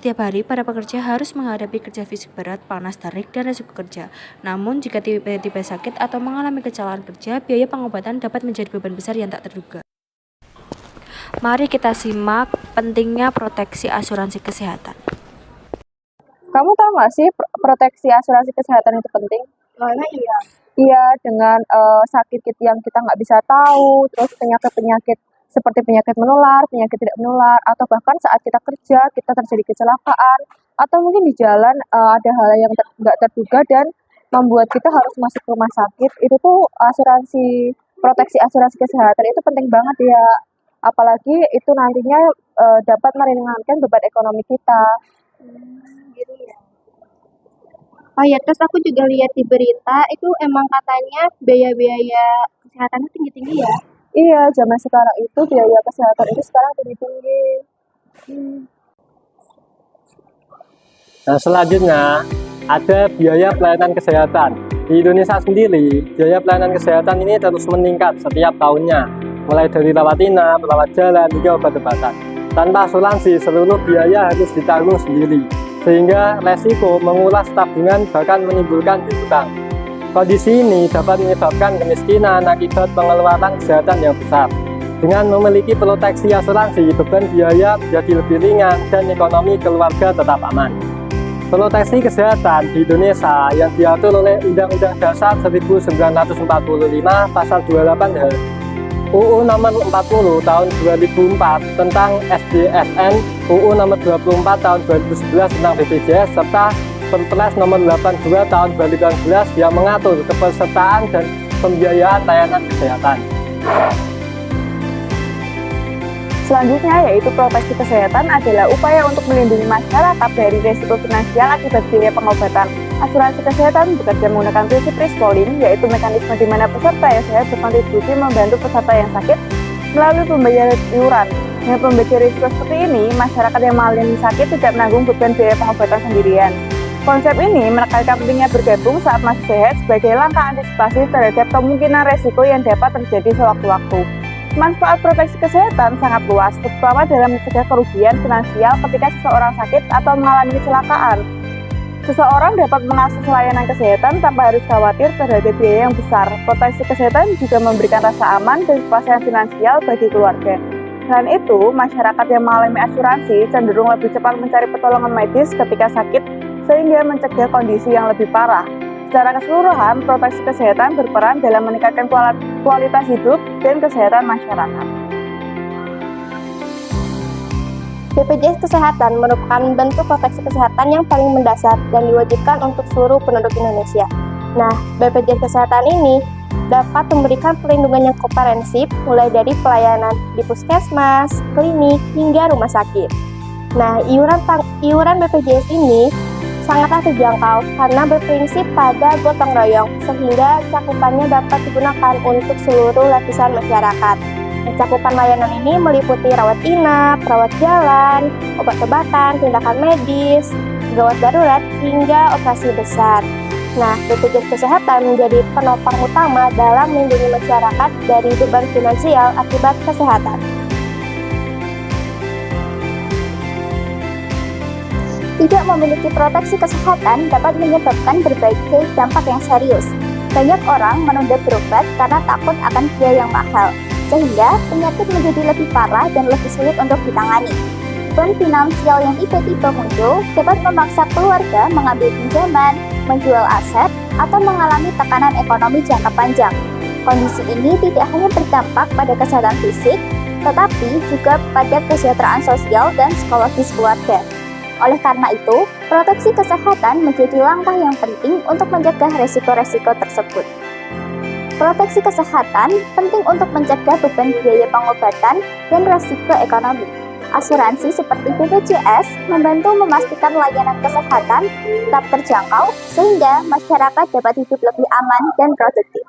Setiap hari, para pekerja harus menghadapi kerja fisik berat, panas terik, dan resiko kerja. Namun, jika tiba-tiba sakit atau mengalami kecelakaan kerja, biaya pengobatan dapat menjadi beban besar yang tak terduga. Mari kita simak pentingnya proteksi asuransi kesehatan. Kamu tahu nggak sih proteksi asuransi kesehatan itu penting? Karena iya. Iya, dengan sakit yang kita nggak bisa tahu, terus penyakit-penyakit seperti penyakit menular, penyakit tidak menular, atau bahkan saat kita kerja, kita terjadi kecelakaan, atau mungkin di jalan ada hal yang nggak terduga dan membuat kita harus masuk ke rumah sakit. Itu tuh proteksi asuransi kesehatan itu penting banget ya. Apalagi itu nantinya dapat meringankan beban ekonomi kita. Gitu ya. Oh ya, terus aku juga lihat di berita itu emang katanya biaya-biaya kesehatan itu tinggi-tinggi ya. Iya, zaman sekarang itu biaya kesehatan itu sekarang tinggi-tinggi. Nah, selanjutnya ada biaya pelayanan kesehatan. Di Indonesia sendiri, biaya pelayanan kesehatan ini terus meningkat setiap tahunnya, mulai dari rawat inap, rawat jalan, hingga obat-obatan. Tanpa asuransi, seluruh biaya harus ditanggung sendiri, sehingga resiko menguras tabungan bahkan menimbulkan hutang. Kondisi ini dapat menyebabkan kemiskinan akibat pengeluaran kesehatan yang besar. Dengan memiliki proteksi asuransi, beban biaya menjadi lebih ringan dan ekonomi keluarga tetap aman. Proteksi kesehatan di Indonesia yang diatur oleh Undang-Undang Dasar 1945 Pasal 28H, UU Nomor 40 Tahun 2004 tentang SDSN, UU Nomor 24 Tahun 2011 tentang BPJS, serta Perpres Nomor 82 Tahun 2019 yang mengatur kepesertaan dan pembiayaan layanan kesehatan. Selanjutnya yaitu proteksi kesehatan adalah upaya untuk melindungi masyarakat dari risiko finansial akibat biaya pengobatan. Asuransi kesehatan bekerja menggunakan prinsip risk pooling, yaitu mekanisme di mana peserta yang sehat berkontribusi membantu peserta yang sakit melalui pembayaran iuran. Dengan pembagian risiko seperti ini, masyarakat yang mengalami sakit tidak menanggung beban biaya pengobatan sendirian. Konsep ini menekankan pentingnya bergabung saat masih sehat sebagai langkah antisipasi terhadap kemungkinan resiko yang dapat terjadi sewaktu-waktu. Manfaat proteksi kesehatan sangat luas, terutama dalam mencegah kerugian finansial ketika seseorang sakit atau mengalami kecelakaan. Seseorang dapat mengakses layanan kesehatan tanpa harus khawatir terhadap biaya yang besar. Proteksi kesehatan juga memberikan rasa aman dan kepastian finansial bagi keluarga. Selain itu, masyarakat yang mengalami asuransi cenderung lebih cepat mencari pertolongan medis ketika sakit, sehingga mencegah kondisi yang lebih parah. Secara keseluruhan, proteksi kesehatan berperan dalam meningkatkan kualitas hidup dan kesehatan masyarakat. BPJS Kesehatan merupakan bentuk proteksi kesehatan yang paling mendasar dan diwajibkan untuk seluruh penduduk Indonesia. Nah, BPJS Kesehatan ini dapat memberikan perlindungan yang komprehensif mulai dari pelayanan di puskesmas, klinik, hingga rumah sakit. Nah, iuran BPJS ini sangatlah terjangkau karena berprinsip pada gotong royong, sehingga cakupannya dapat digunakan untuk seluruh lapisan masyarakat. Cakupan layanan ini meliputi rawat inap, rawat jalan, obat-obatan, tindakan medis, gawat darurat, hingga operasi besar. Nah, BPJS Kesehatan menjadi penopang utama dalam melindungi masyarakat dari beban finansial akibat kesehatan. Tidak memiliki proteksi kesehatan dapat menyebabkan berbagai dampak yang serius. Banyak orang menunda berobat karena takut akan biaya yang mahal, sehingga penyakit menjadi lebih parah dan lebih sulit untuk ditangani. Beban finansial yang tiba-tiba muncul dapat memaksa keluarga mengambil pinjaman, menjual aset, atau mengalami tekanan ekonomi jangka panjang. Kondisi ini tidak hanya berdampak pada kesehatan fisik, tetapi juga pada kesejahteraan sosial dan psikologis keluarga. Oleh karena itu, proteksi kesehatan menjadi langkah yang penting untuk mencegah resiko-resiko tersebut. Proteksi kesehatan penting untuk mencegah beban biaya pengobatan dan resiko ekonomi. Asuransi seperti BPJS membantu memastikan layanan kesehatan tetap terjangkau sehingga masyarakat dapat hidup lebih aman dan produktif.